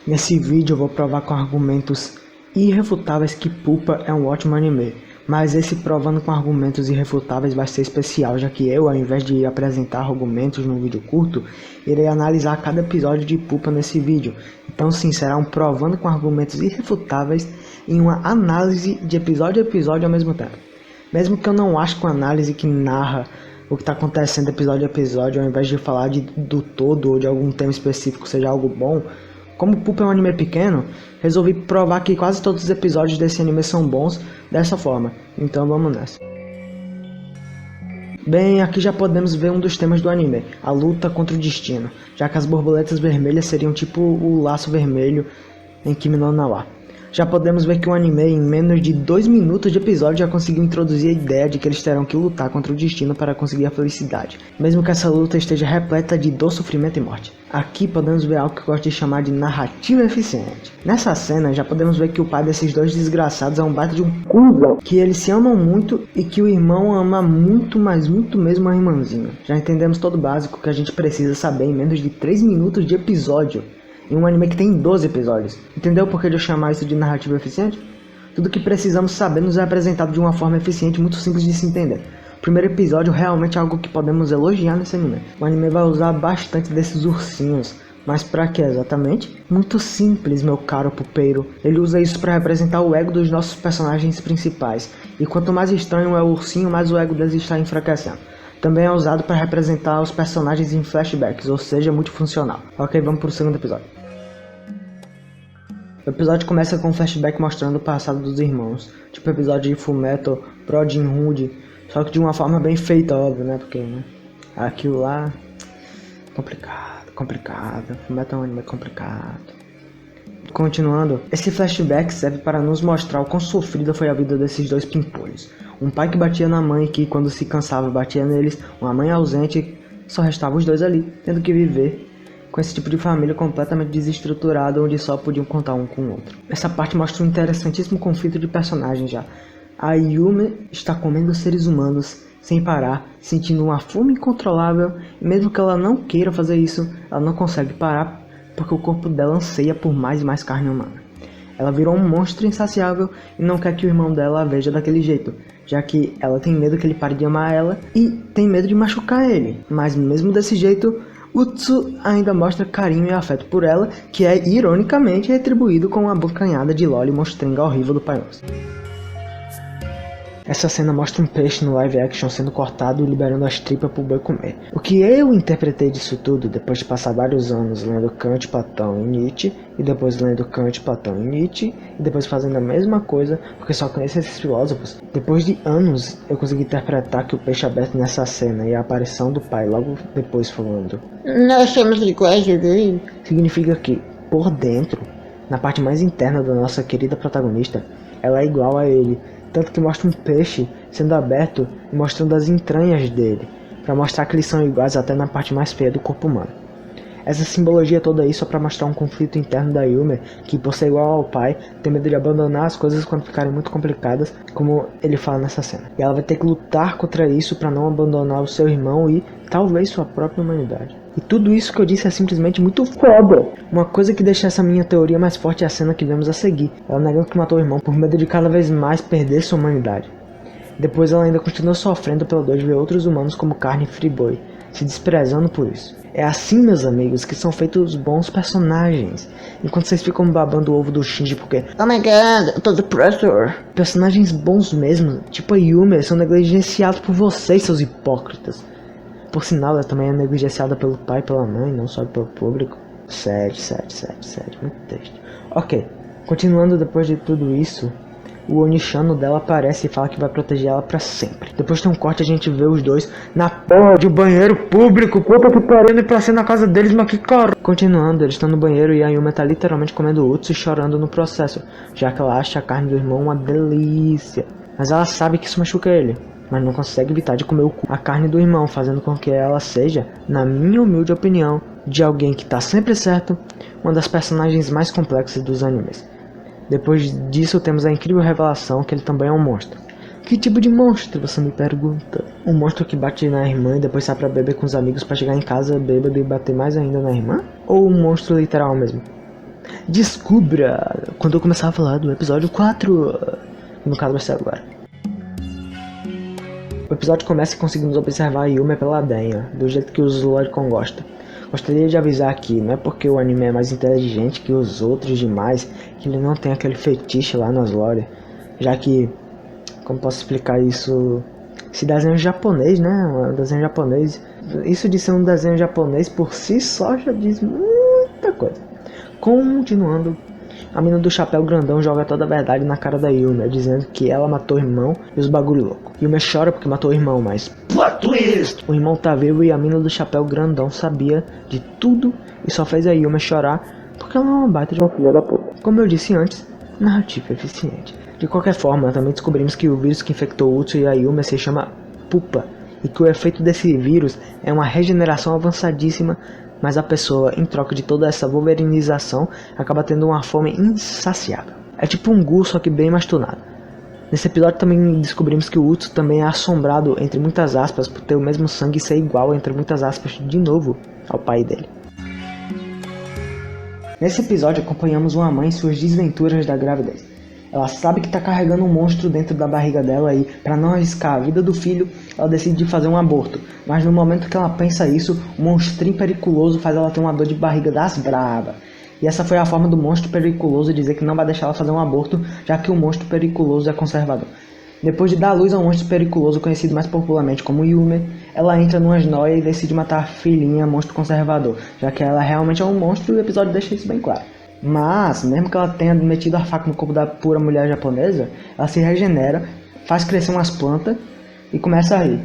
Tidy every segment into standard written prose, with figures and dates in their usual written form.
Nesse vídeo eu vou provar com argumentos irrefutáveis que Pupa é um ótimo anime, mas esse provando com argumentos irrefutáveis vai ser especial, já que eu, ao invés de apresentar argumentos num vídeo curto, irei analisar cada episódio de Pupa nesse vídeo. Então sim, será um provando com argumentos irrefutáveis em uma análise de episódio a episódio ao mesmo tempo. Mesmo que eu não ache que uma análise que narra o que está acontecendo episódio a episódio, ao invés de falar do todo ou de algum tema específico seja algo bom, como Pupa é um anime pequeno, resolvi provar que quase todos os episódios desse anime são bons dessa forma, então vamos nessa. Bem, aqui já podemos ver um dos temas do anime, a luta contra o destino, já que as borboletas vermelhas seriam tipo o laço vermelho em Kimi no Na wa. Já podemos ver que o anime, em menos de 2 minutos de episódio, já conseguiu introduzir a ideia de que eles terão que lutar contra o destino para conseguir a felicidade, mesmo que essa luta esteja repleta de dor, sofrimento e morte. Aqui podemos ver algo que eu gosto de chamar de narrativa eficiente. Nessa cena, já podemos ver que o pai desses dois desgraçados é um baita de um cuzão, que eles se amam muito e que o irmão ama muito, mas muito mesmo a irmãzinha. Já entendemos todo o básico que a gente precisa saber em menos de 3 minutos de episódio. Em um anime que tem 12 episódios. Entendeu por que eu chamar isso de narrativa eficiente? Tudo que precisamos saber nos é apresentado de uma forma eficiente e muito simples de se entender. O primeiro episódio realmente é algo que podemos elogiar nesse anime. O anime vai usar bastante desses ursinhos. Mas pra que exatamente? Muito simples, meu caro pupeiro. Ele usa isso para representar o ego dos nossos personagens principais. E quanto mais estranho é o ursinho, mais o ego deles está enfraquecendo. Também é usado para representar os personagens em flashbacks, ou seja, multifuncional. Ok, vamos pro segundo episódio. O episódio começa com um flashback mostrando o passado dos irmãos, tipo o episódio de Fullmetal, Brotherhood, só que de uma forma bem feita, óbvio, né? Porque, né? Aquilo lá... complicado. Fullmetal é um anime complicado. Continuando, esse flashback serve para nos mostrar o quão sofrida foi a vida desses dois pimpolhos. Um pai que batia na mãe que, quando se cansava, batia neles, uma mãe ausente, só restava os dois ali, tendo que viver com esse tipo de família completamente desestruturada, onde só podiam contar um com o outro. Essa parte mostra um interessantíssimo conflito de personagens já. A Yume está comendo seres humanos sem parar, sentindo uma fome incontrolável, e mesmo que ela não queira fazer isso, ela não consegue parar, porque o corpo dela anseia por mais e mais carne humana. Ela virou um monstro insaciável e não quer que o irmão dela a veja daquele jeito, já que ela tem medo que ele pare de amar ela e tem medo de machucar ele. Mas mesmo desse jeito, Utsu ainda mostra carinho e afeto por ela, que é ironicamente retribuído com uma bocanhada de loli monstrenga horrível do pai nosso. Essa cena mostra um peixe no live action sendo cortado e liberando as tripas pro boi comer. O que eu interpretei disso tudo, depois de passar vários anos lendo Kant, Platão e Nietzsche, e depois lendo Kant, Platão e Nietzsche, e depois fazendo a mesma coisa, porque só conheço esses filósofos, depois de anos eu consegui interpretar que o peixe aberto nessa cena e a aparição do pai logo depois falando "nós somos iguais", significa que, por dentro, na parte mais interna da nossa querida protagonista, ela é igual a ele. Tanto que mostra um peixe sendo aberto e mostrando as entranhas dele, para mostrar que eles são iguais até na parte mais feia do corpo humano. Essa simbologia toda aí só para mostrar um conflito interno da Yume, que por ser igual ao pai, tem medo de abandonar as coisas quando ficarem muito complicadas, como ele fala nessa cena. E ela vai ter que lutar contra isso para não abandonar o seu irmão e talvez sua própria humanidade. E tudo isso que eu disse é simplesmente muito foda. Uma coisa que deixa essa minha teoria mais forte é a cena que vemos a seguir. Ela negando que matou o irmão por medo de cada vez mais perder sua humanidade. Depois ela ainda continua sofrendo pela dor de ver outros humanos como carne e friboi, se desprezando por isso. É assim, meus amigos, que são feitos bons personagens. Enquanto vocês ficam babando o ovo do Shinji porque "oh my god, eu tô de pressure", personagens bons mesmo, tipo a Yume, são negligenciados por vocês, seus hipócritas. Por sinal, ela também é negligenciada pelo pai e pela mãe, não só pelo público. 7, muito triste. Ok, continuando depois de tudo isso, o Onishano dela aparece e fala que vai proteger ela pra sempre. Depois tem um corte, a gente vê os dois na porra de um banheiro público. Puta que pariu, pra ser na casa deles, mas que cara. Continuando, eles estão no banheiro e a Yuma tá literalmente comendo Utsu e chorando no processo, já que ela acha a carne do irmão uma delícia. Mas ela sabe que isso machuca ele, mas não consegue evitar de comer a carne do irmão, fazendo com que ela seja, na minha humilde opinião, de alguém que tá sempre certo, uma das personagens mais complexas dos animes. Depois disso temos a incrível revelação que ele também é um monstro. Que tipo de monstro, você me pergunta? Um monstro que bate na irmã e depois sai pra beber com os amigos pra chegar em casa bêbado e bater mais ainda na irmã? Ou um monstro literal mesmo? Descubra quando eu começar a falar do episódio 4, no caso vai ser agora. O episódio começa e conseguimos observar a Yumi pela denha, do jeito que os Loricon gostam. Gostaria de avisar aqui, não é porque o anime é mais inteligente que os outros demais, que ele não tem aquele fetiche lá nas lore, já que, como posso explicar isso, esse desenho japonês, né, um desenho japonês, isso de ser um desenho japonês por si só já diz muita coisa. Continuando, a mina do chapéu grandão joga toda a verdade na cara da Yumi, dizendo que ela matou o irmão e os bagulho louco. Yumi chora porque matou o irmão, mas plot twist! O irmão tá vivo e a mina do chapéu grandão sabia de tudo e só fez a Yumi chorar porque ela é uma baita de uma filha da puta. Como eu disse antes, narrativa eficiente. De qualquer forma, também descobrimos que o vírus que infectou o Utsu e a Yumi se chama Pupa, e que o efeito desse vírus é uma regeneração avançadíssima, mas a pessoa, em troca de toda essa wolverinização, acaba tendo uma fome insaciável. É tipo um Gu, só que bem mais tunado. Nesse episódio também descobrimos que o Utsu também é assombrado, entre muitas aspas, por ter o mesmo sangue e ser igual, entre muitas aspas, de novo, ao pai dele. Nesse episódio acompanhamos uma mãe em suas desventuras da gravidez. Ela sabe que está carregando um monstro dentro da barriga dela e, para não arriscar a vida do filho, ela decide fazer um aborto. Mas no momento que ela pensa isso, um monstrinho periculoso faz ela ter uma dor de barriga das braba. E essa foi a forma do monstro periculoso dizer que não vai deixar ela fazer um aborto, já que o monstro periculoso é conservador. Depois de dar luz ao monstro periculoso, conhecido mais popularmente como Yume, ela entra numa noia e decide matar a filhinha monstro conservador, já que ela realmente é um monstro e o episódio deixa isso bem claro. Mas, mesmo que ela tenha metido a faca no corpo da pura mulher japonesa, ela se regenera, faz crescer umas plantas e começa a rir.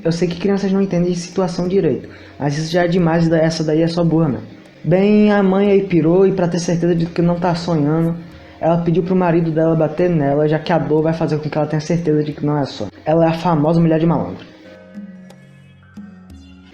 Eu sei que crianças não entendem de situação direito, mas isso já é demais, essa daí é só burra, né? Bem, a mãe aí pirou e pra ter certeza de que não tá sonhando, ela pediu pro marido dela bater nela, já que a dor vai fazer com que ela tenha certeza de que não é sonho. Ela é a famosa mulher de malandro.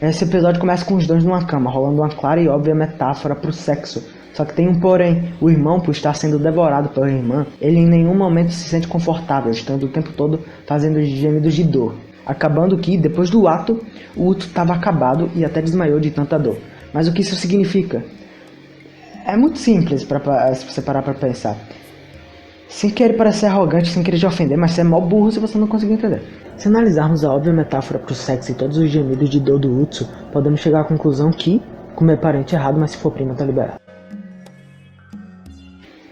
Esse episódio começa com os dois numa cama, rolando uma clara e óbvia metáfora pro sexo. Só que tem um porém, o irmão, por estar sendo devorado pela irmã, ele em nenhum momento se sente confortável, estando o tempo todo fazendo gemidos de dor. Acabando que, depois do ato, o Utsu estava acabado e até desmaiou de tanta dor. Mas o que isso significa? É muito simples se você parar pra pensar. Sem querer parecer arrogante, sem querer te ofender, mas você é mó burro se você não conseguir entender. Se analisarmos a óbvia metáfora pro sexo e todos os gemidos de dor do Utsu, podemos chegar à conclusão que comer parente é errado, mas se for prima tá liberado.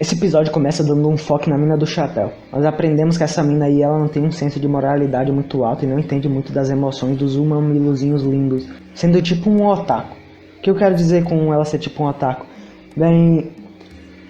Esse episódio começa dando um foco na mina do chapéu. Nós aprendemos que essa mina aí ela não tem um senso de moralidade muito alto e não entende muito das emoções dos mamilozinhos lindos, sendo tipo um otaku. O que eu quero dizer com ela ser tipo um otaku? Bem,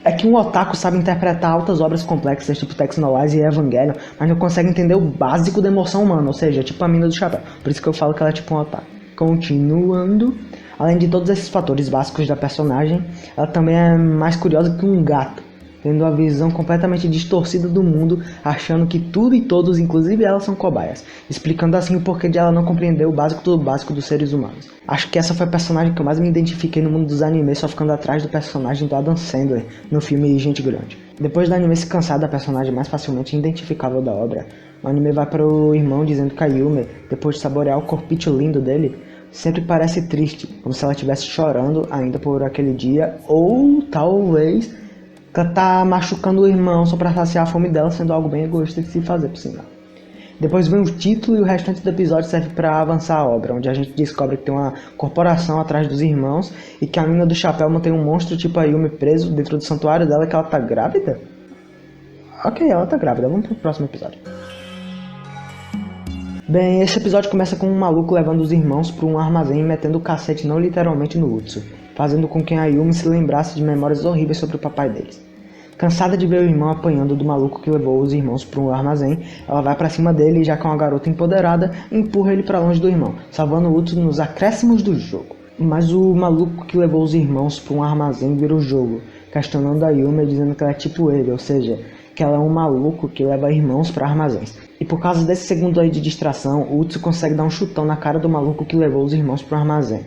é que um otaku sabe interpretar altas obras complexas tipo Text No Lies e Evangelion, mas não consegue entender o básico da emoção humana, ou seja, tipo a mina do chapéu. Por isso que eu falo que ela é tipo um otaku. Continuando, além de todos esses fatores básicos da personagem, ela também é mais curiosa que um gato, tendo a visão completamente distorcida do mundo, achando que tudo e todos, inclusive ela, são cobaias, explicando assim o porquê de ela não compreender o básico do básico dos seres humanos. Acho que essa foi a personagem que eu mais me identifiquei no mundo dos animes, só ficando atrás do personagem do Adam Sandler no filme Gente Grande. Depois do anime se cansar da personagem mais facilmente identificável da obra, o anime vai para o irmão dizendo que a Yume, depois de saborear o corpite lindo dele, sempre parece triste, como se ela estivesse chorando ainda por aquele dia, ou talvez ela tá machucando o irmão só pra saciar a fome dela, sendo algo bem egoísta de se fazer, por sinal. Depois vem o título e o restante do episódio serve pra avançar a obra, onde a gente descobre que tem uma corporação atrás dos irmãos e que a mina do chapéu mantém um monstro tipo a Yumi preso dentro do santuário dela, que ela tá grávida? Ok, ela tá grávida, vamos pro próximo episódio. Bem, esse episódio começa com um maluco levando os irmãos para um armazém e metendo o cacete não literalmente no Utsu, fazendo com que a Yumi se lembrasse de memórias horríveis sobre o papai deles. Cansada de ver o irmão apanhando do maluco que levou os irmãos para um armazém, ela vai para cima dele e, já que é uma garota empoderada, empurra ele para longe do irmão, salvando o Utsu nos acréscimos do jogo. Mas o maluco que levou os irmãos para um armazém vira o jogo, questionando a Yumi dizendo que ela é tipo ele, ou seja, que ela é um maluco que leva irmãos para armazéns. E por causa desse segundo aí de distração, o Utsu consegue dar um chutão na cara do maluco que levou os irmãos para o armazém.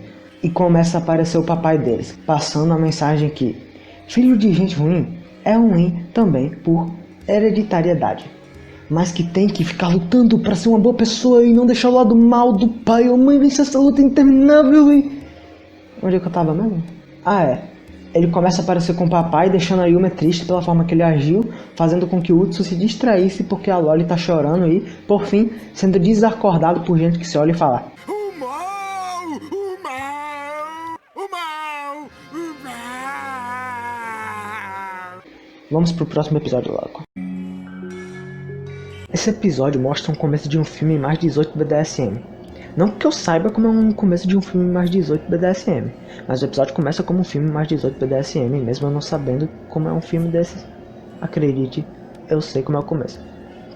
E começa a aparecer o papai deles, passando a mensagem que filho de gente ruim é ruim também por hereditariedade, mas que tem que ficar lutando para ser uma boa pessoa e não deixar o lado mal do pai ou mãe vencer essa luta interminável e... Onde é que eu tava mesmo? Ah, é. Ele começa a aparecer com o papai, deixando a Yumi triste pela forma que ele agiu, fazendo com que o Utsu se distraísse porque a Loli tá chorando e, por fim, sendo desacordado por gente que se olha e fala: O mal! O mal! O mal! O mal! Vamos pro próximo episódio logo. Esse episódio mostra um começo de um filme mais 18 BDSM. Não que eu saiba como é um começo de um filme mais 18 BDSM, mas o episódio começa como um filme mais 18 BDSM, mesmo eu não sabendo como é um filme desses. Acredite, eu sei como é o começo.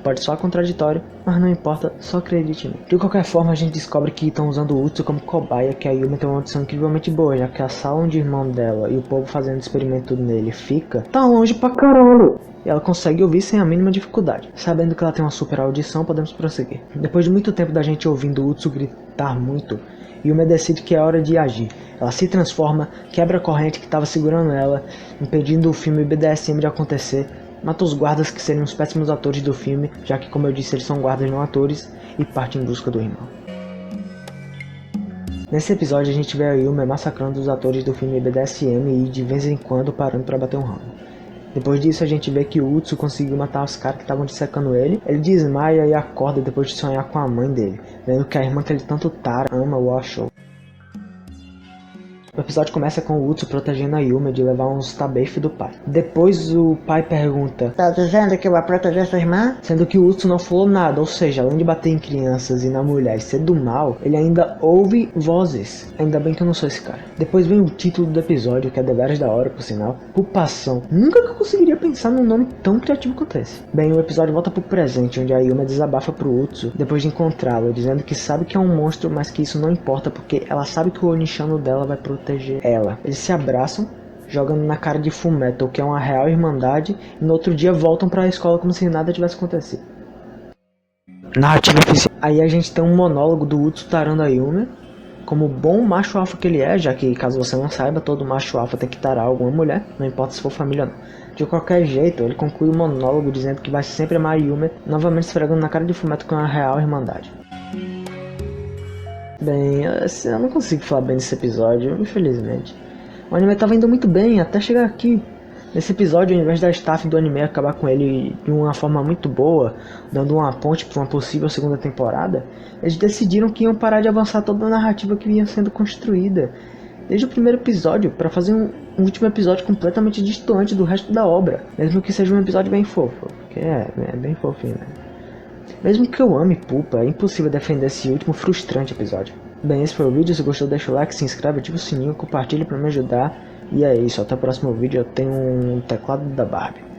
Pode soar contraditório, mas não importa, só acredite em mim. De qualquer forma, a gente descobre que estão usando o Utsu como cobaia, que a Yumi tem uma audição incrivelmente boa, já que a sala onde o irmão dela e o povo fazendo experimento nele fica, tá longe pra caralho. E ela consegue ouvir sem a mínima dificuldade. Sabendo que ela tem uma super audição, podemos prosseguir. Depois de muito tempo da gente ouvindo o Utsu gritar muito, Yumi decide que é hora de agir. Ela se transforma, quebra a corrente que estava segurando ela, impedindo o filme BDSM de acontecer, mata os guardas que seriam os péssimos atores do filme, já que, como eu disse, eles são guardas não atores, e parte em busca do irmão. Nesse episódio a gente vê a Yumi massacrando os atores do filme BDSM e de vez em quando parando para bater um ramo. Depois disso a gente vê que o Utsu conseguiu matar os caras que estavam dissecando ele. Ele desmaia e acorda depois de sonhar com a mãe dele, vendo que a irmã que ele tanto ama o achou. O episódio começa com o Utsu protegendo a Yumi de levar uns tabefes do pai. Depois o pai pergunta: Tá dizendo que vai proteger sua irmã? Sendo que o Utsu não falou nada, ou seja, além de bater em crianças e na mulher e ser do mal, ele ainda ouve vozes. Ainda bem que eu não sou esse cara. Depois vem o título do episódio, que é deveras da hora, por sinal: Pupação. Nunca que eu conseguiria pensar num nome tão criativo quanto esse. Bem, o episódio volta pro presente, onde a Yumi desabafa pro Utsu depois de encontrá-lo, dizendo que sabe que é um monstro, mas que isso não importa porque ela sabe que o Onishano dela vai proteger ela. Eles se abraçam, jogando na cara de Fullmetal, que é uma real irmandade, e no outro dia voltam pra escola como se nada tivesse acontecido. Narrativa oficial. Aí a gente tem um monólogo do Utsu tarando a Yumi, como bom macho alfa que ele é, já que, caso você não saiba, todo macho alfa tem que tarar alguma mulher, não importa se for família ou não. De qualquer jeito, ele conclui o monólogo dizendo que vai sempre amar a Yumi, novamente esfregando na cara de Fullmetal com uma real irmandade. Bem, eu não consigo falar bem desse episódio, infelizmente. O anime tava indo muito bem, até chegar aqui. Nesse episódio, ao invés da staff do anime acabar com ele de uma forma muito boa, dando uma ponte para uma possível segunda temporada, eles decidiram que iam parar de avançar toda a narrativa que vinha sendo construída desde o primeiro episódio, para fazer um último episódio completamente distante do resto da obra, mesmo que seja um episódio bem fofo, porque é bem fofinho, né? Mesmo que eu ame Pulpa, é impossível defender esse último frustrante episódio. Bem, esse foi o vídeo. Se gostou, deixa o like, se inscreve, ativa o sininho, compartilha pra me ajudar. E é isso, até o próximo vídeo. Eu tenho um teclado da Barbie.